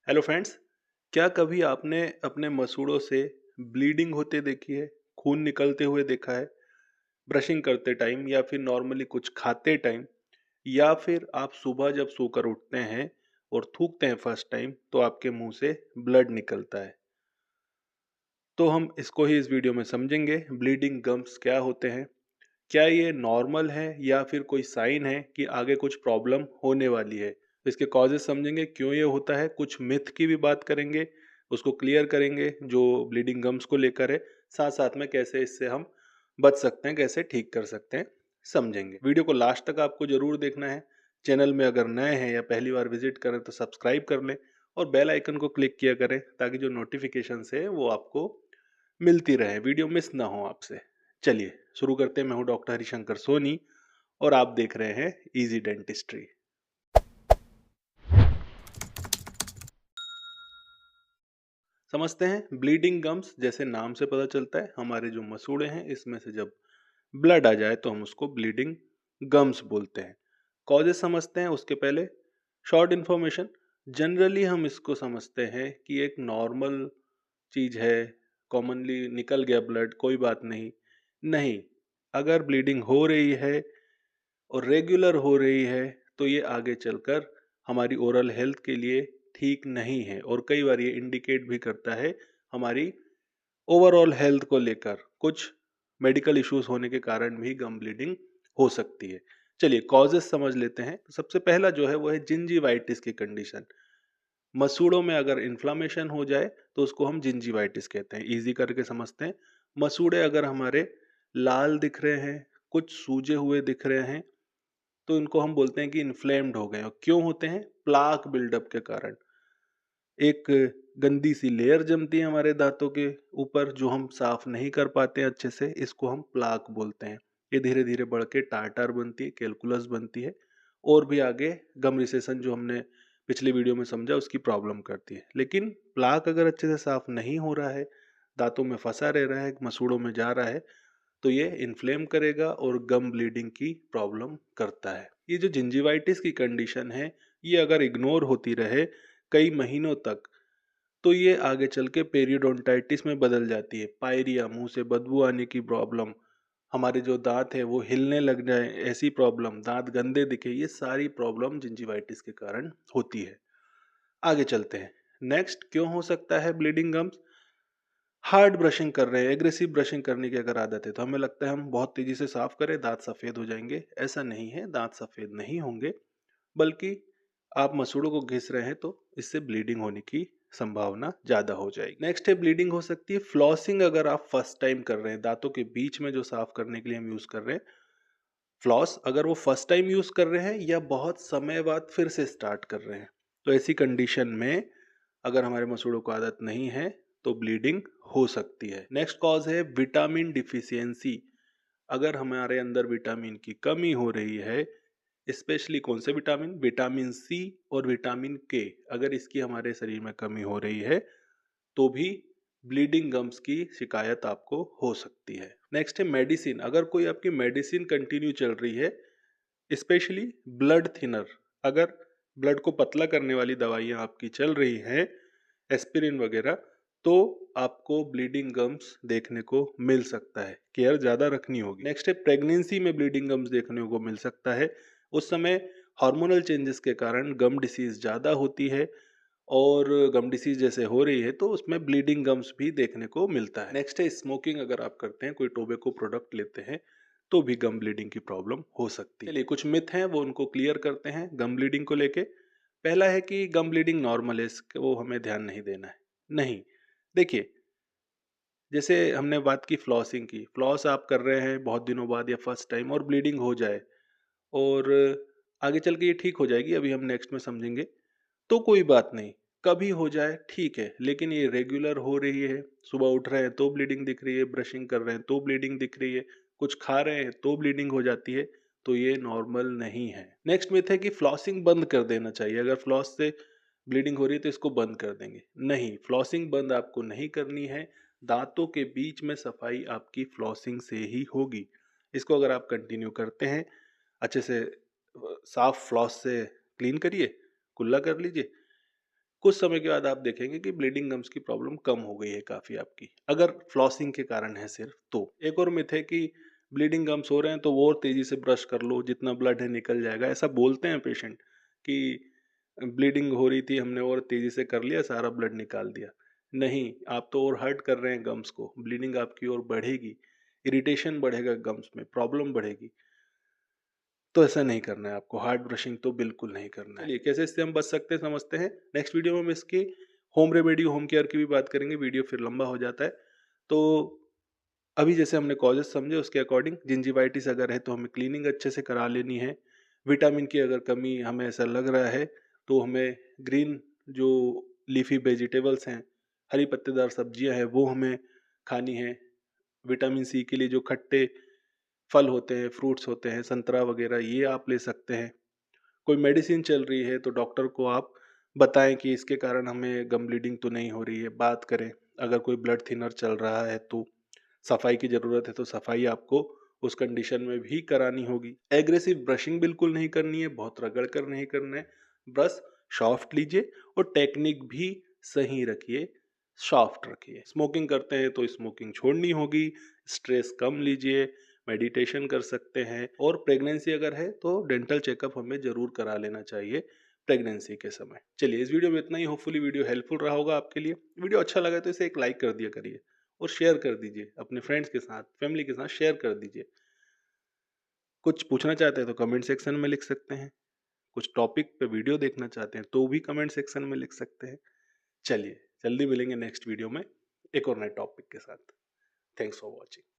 Hello friends. क्या कभी आपने अपने मसूड़ों से ब्लीडिंग होते देखी है? खून निकलते हुए देखा है? ब्रशिंग करते टाइम या फिर नॉर्मली कुछ खाते टाइम, या फिर आप सुबह जब सोकर उठते हैं और थूकते हैं फर्स्ट टाइम तो आपके मुंह से ब्लड निकलता है। तो हम इसको ही इस वीडियो में समझेंगे, ब्लीडिंग गम्स क्या होते हैं, क्या ये नॉर्मल है या फिर कोई साइन है कि आगे कुछ प्रॉब्लम होने वाली है। तो इसके कॉजेस समझेंगे, क्यों ये होता है, कुछ मिथ की भी बात करेंगे, उसको क्लियर करेंगे जो ब्लीडिंग गम्स को लेकर है। साथ साथ में कैसे इससे हम बच सकते हैं, कैसे ठीक कर सकते हैं, समझेंगे। वीडियो को लास्ट तक आपको जरूर देखना है। चैनल में अगर नए हैं या पहली बार विजिट करें तो सब्सक्राइब कर लें और बेल आइकन को क्लिक किया करें ताकि जो नोटिफिकेशन है वो आपको मिलती रहे, वीडियो मिस ना हो आपसे। चलिए शुरू करते हैं। मैं हूं डॉक्टर हरिशंकर सोनी और आप देख रहे हैं इजी डेंटिस्ट्री। समझते हैं, ब्लीडिंग गम्स जैसे नाम से पता चलता है, हमारे जो मसूड़े हैं इसमें से जब ब्लड आ जाए तो हम उसको ब्लीडिंग गम्स बोलते हैं। कॉजेस समझते हैं उसके पहले शॉर्ट इन्फॉर्मेशन। जनरली हम इसको समझते हैं कि एक नॉर्मल चीज है, कॉमनली निकल गया ब्लड, कोई बात नहीं। नहीं, अगर ब्लीडिंग हो रही है और रेगुलर हो रही है तो ये आगे चलकर हमारी ओरल हेल्थ के लिए ठीक नहीं है और कई बार ये इंडिकेट भी करता है हमारी ओवरऑल हेल्थ को लेकर कुछ मेडिकल इश्यूज होने के कारण भी गम ब्लीडिंग हो सकती है। चलिए कॉजेस समझ लेते हैं। तो सबसे पहला जो है वो है जिंजीवाइटिस की कंडीशन। मसूड़ों में अगर इन्फ्लामेशन हो जाए तो उसको हम जिंजीवाइटिस कहते हैं। इजी करके समझते हैं, मसूड़े अगर हमारे लाल दिख रहे हैं, कुछ सूजे हुए दिख रहे हैं, तो इनको हम बोलते हैं कि इन्फ्लेम्ड हो गए। और क्यों होते हैं? प्लाक बिल्डअप के कारण। एक गंदी सी लेयर जमती है हमारे दांतों के ऊपर जो हम साफ नहीं कर पाते अच्छे से, इसको हम प्लाक बोलते हैं। ये धीरे धीरे बढ़ के टार्टार बनती है, कैलकुलस बनती है और भी आगे गम रिसेशन जो हमने पिछली वीडियो में समझा उसकी प्रॉब्लम करती है। लेकिन प्लाक अगर अच्छे से साफ नहीं हो रहा है, दांतों में फंसा रह रहा है, मसूड़ों में जा रहा है, तो ये इन्फ्लेम करेगा और गम ब्लीडिंग की प्रॉब्लम करता है। ये जो जिंजिवाइटिस की कंडीशन है, ये अगर इग्नोर होती रहे कई महीनों तक तो ये आगे चल के पेरियोडोंटाइटिस में बदल जाती है। पायरिया, मुंह से बदबू आने की प्रॉब्लम, हमारे जो दांत है वो हिलने लग जाए ऐसी प्रॉब्लम, दांत गंदे दिखे, ये सारी प्रॉब्लम जिंजिवाइटिस के कारण होती है। आगे चलते हैं। नेक्स्ट, क्यों हो सकता है ब्लीडिंग गम्स? हार्ड ब्रशिंग कर रहे हैं, एग्रेसिव ब्रशिंग करने की अगर आदत है तो हमें लगता है हम बहुत तेजी से साफ करें दांत सफेद हो जाएंगे। ऐसा नहीं है, दांत सफेद नहीं होंगे, बल्कि आप मसूड़ों को घिस रहे हैं तो इससे ब्लीडिंग होने की संभावना ज्यादा हो जाएगी। नेक्स्ट है, ब्लीडिंग हो सकती है फ्लॉसिंग। अगर आप फर्स्ट टाइम कर रहे हैं, दांतों के बीच में जो साफ करने के लिए हम यूज कर रहे हैं फ्लॉस, अगर वो फर्स्ट टाइम यूज कर रहे हैं या बहुत समय बाद फिर से स्टार्ट कर रहे हैं, तो ऐसी कंडीशन में अगर हमारे मसूड़ों को आदत नहीं है तो ब्लीडिंग हो सकती है। नेक्स्ट कॉज है विटामिन डिफिशियंसी। अगर हमारे अंदर विटामिन की कमी हो रही है, स्पेशली कौन से विटामिन? विटामिन सी और विटामिन के। अगर इसकी हमारे शरीर में कमी हो रही है तो भी ब्लीडिंग गम्स की शिकायत आपको हो सकती है। नेक्स्ट है मेडिसिन। अगर कोई आपकी मेडिसिन कंटिन्यू चल रही है, स्पेशली ब्लड थिनर, अगर ब्लड को पतला करने वाली दवाइयाँ आपकी चल रही हैं, एस्पिरिन वगैरह, तो आपको ब्लीडिंग गम्स देखने को मिल सकता है। केयर ज़्यादा रखनी होगी। नेक्स्ट है प्रेगनेंसी में ब्लीडिंग गम्स देखने को मिल सकता है। उस समय हार्मोनल चेंजेस के कारण गम डिसीज ज़्यादा होती है और गम डिसीज जैसे हो रही है तो उसमें ब्लीडिंग गम्स भी देखने को मिलता है। नेक्स्ट है स्मोकिंग। अगर आप करते हैं, कोई टोबैको प्रोडक्ट लेते हैं, तो भी गम ब्लीडिंग की प्रॉब्लम हो सकती है। चलिए कुछ मिथ हैं वो उनको क्लियर करते हैं गम ब्लीडिंग को लेके। पहला है कि गम ब्लीडिंग नॉर्मल है, वो हमें ध्यान नहीं देना है। नहीं, देखिए, जैसे हमने बात की फ्लॉसिंग की, फ्लॉस आप कर रहे हैं बहुत दिनों बाद या फर्स्ट टाइम और ब्लीडिंग हो जाए और आगे चल के ये ठीक हो जाएगी, अभी हम नेक्स्ट में समझेंगे, तो कोई बात नहीं। कभी हो जाए ठीक है, लेकिन ये रेगुलर हो रही है, सुबह उठ रहे हैं तो ब्लीडिंग दिख रही है, ब्रशिंग कर रहे हैं तो ब्लीडिंग दिख रही है, कुछ खा रहे हैं तो ब्लीडिंग हो जाती है, तो ये नॉर्मल नहीं है। नेक्स्ट मिथ है कि फ्लॉसिंग बंद कर देना चाहिए, अगर फ्लॉस से ब्लीडिंग हो रही है तो इसको बंद कर देंगे। नहीं, फ्लॉसिंग बंद आपको नहीं करनी है। दांतों के बीच में सफाई आपकी फ्लॉसिंग से ही होगी। इसको अगर आप कंटिन्यू करते हैं, अच्छे से साफ फ्लॉस से क्लीन करिए, कुल्ला कर लीजिए, कुछ समय के बाद आप देखेंगे कि ब्लीडिंग गम्स की प्रॉब्लम कम हो गई है काफ़ी आपकी, अगर फ्लॉसिंग के कारण है सिर्फ तो। एक और मिथ है कि ब्लीडिंग गम्स हो रहे हैं तो वो और तेज़ी से ब्रश कर लो, जितना ब्लड है निकल जाएगा। ऐसा बोलते हैं पेशेंट कि ब्लीडिंग हो रही थी, हमने और तेज़ी से कर लिया, सारा ब्लड निकाल दिया। नहीं, आप तो और हर्ट कर रहे हैं गम्स को, ब्लीडिंग आपकी और बढ़ेगी, इरिटेशन बढ़ेगा गम्स में, प्रॉब्लम बढ़ेगी। तो ऐसा नहीं करना है आपको, हार्ड ब्रशिंग तो बिल्कुल नहीं करना है। चलिए कैसे इससे हम बच सकते हैं समझते हैं। नेक्स्ट वीडियो में हम इसकी होम रेमेडी, होम केयर की भी बात करेंगे, वीडियो फिर लंबा हो जाता है। तो अभी जैसे हमने कॉजेज़ समझे उसके अकॉर्डिंग जिंजिवाइटिस अगर है तो हमें क्लीनिंग अच्छे से करा लेनी है। विटामिन की अगर कमी हमें ऐसा लग रहा है तो हमें ग्रीन जो लीफी वेजिटेबल्स हैं, हरी पत्तेदार सब्जियाँ हैं वो हमें खानी है। विटामिन सी के लिए जो खट्टे फल होते हैं, फ्रूट्स होते हैं, संतरा वगैरह ये आप ले सकते हैं। कोई मेडिसिन चल रही है तो डॉक्टर को आप बताएँ कि इसके कारण हमें गम ब्लीडिंग तो नहीं हो रही है, बात करें। अगर कोई ब्लड थिनर चल रहा है तो सफाई की ज़रूरत है तो सफाई आपको उस कंडीशन में भी करानी होगी। एग्रेसिव ब्रशिंग बिल्कुल नहीं करनी है, बहुत रगड़ कर नहीं करना है। ब्रश सॉफ्ट लीजिए और टेक्निक भी सही रखिए, सॉफ्ट रखिए। स्मोकिंग करते हैं तो स्मोकिंग छोड़नी होगी, स्ट्रेस कम लीजिए, मेडिटेशन कर सकते हैं और प्रेगनेंसी अगर है तो डेंटल चेकअप हमें ज़रूर करा लेना चाहिए प्रेगनेंसी के समय। चलिए इस वीडियो में इतना ही, होपफुली वीडियो हेल्पफुल रहा होगा आपके लिए। वीडियो अच्छा लगा तो इसे एक लाइक कर दिया करिए और शेयर कर दीजिए अपने फ्रेंड्स के साथ, फैमिली के साथ शेयर कर दीजिए। कुछ पूछना चाहते हैं तो कमेंट सेक्शन में लिख सकते हैं। कुछ टॉपिक पे वीडियो देखना चाहते हैं तो भी कमेंट सेक्शन में लिख सकते हैं। चलिए, जल्दी मिलेंगे नेक्स्ट वीडियो में एक और नए टॉपिक के साथ। Thanks for watching.